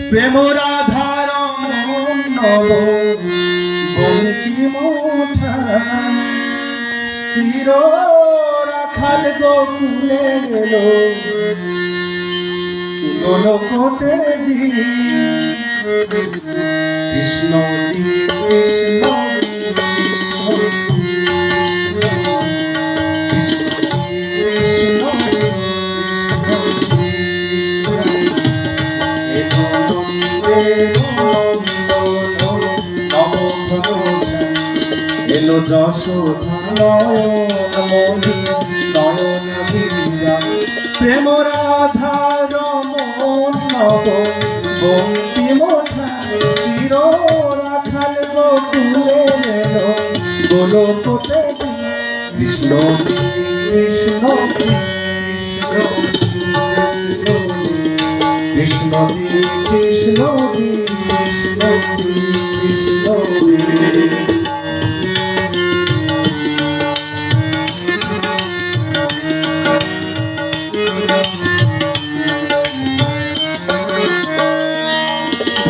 প্রেম রাধার নব বঙ্কিম শির রাখাল গোকুলে গেল গোলকতে জি কৃষ্ণ জি কৃষ্ণ এলো যশোধা নয়ন মনি নয়ন বীরা প্রেম রাধা রমন নব বঙ্কিম চির রাখাল গোকুলে এলো গোলকতে কৃষ্ণ জি কৃষ্ণ জি কৃষ্ণ জি কৃষ্ণ জি কৃষ্ণ জি কৃষ্ণ জি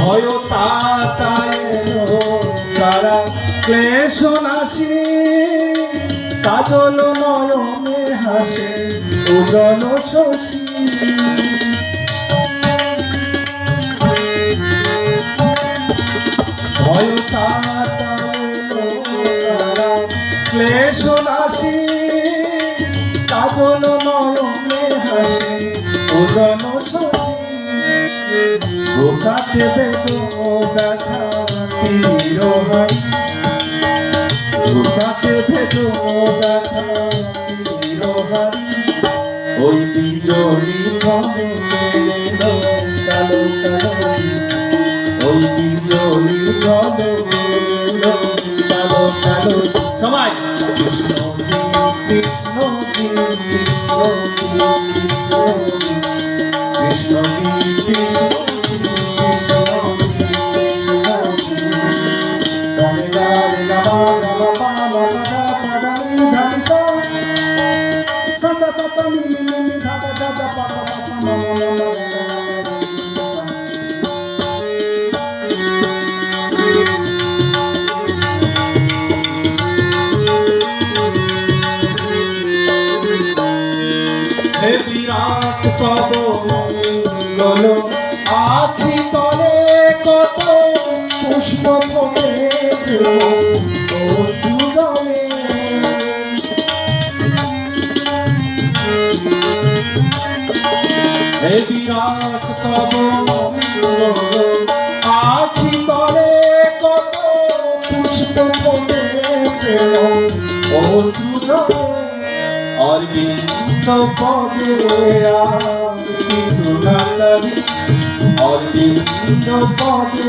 ভয় তারা ক্লেশ নাশি কাজল নয়নে হাসে উজ্জ্বল শশী ভয় তারা ক্লেশ নাশি কাজল নয়নে হাসে উজ্জ্বল শশী গোসাতে বেদো ব্যথা তিরোহাই গোসাতে বেদো ব্যথা তিরোহাই ওই বিজলি ঝড়ে কালো কালো ওই বিজলি ঝড়ে কালো কালো সবাই কৃষ্ণ কৃষ্ণ কৃষ্ণ কৃষ্ণ কৃষ্ণ বিরাট পবন আখি তলে কত পুষ্প ফোটে ও সুজনে হে বিরাট পবন আখি তলে কত পুষ্প ফোটে ও সুজনে অরবিন্দ পদে কি সুনা সবি অরবিন্দ পদে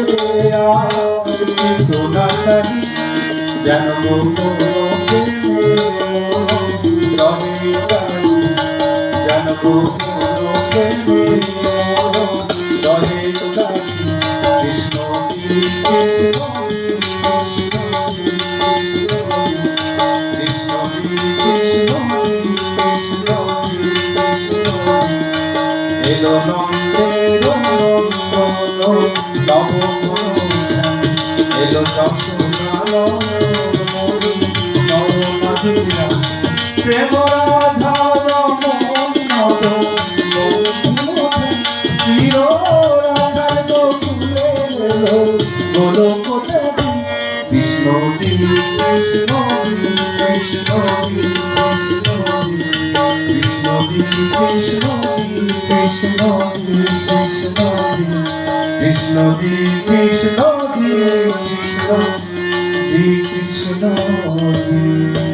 কি সুনা সবি জন্ম রহে জন্ম রহে কৃষ্ণ কৃষ্ণ এলো নন্দের নন্দন নব এলো প্রেম রাধা রমন চির রাধার গোকুলে এলো গোলকতে কৃষ্ণ জি কৃষ্ণ কৃষ্ণ কৃষ্ণ জি কৃষ্ণ কৃষ্ণ কৃষ্ণ কৃষ্ণ জি কৃষ্ণ জি কৃষ্ণ জি কৃষ্ণ জি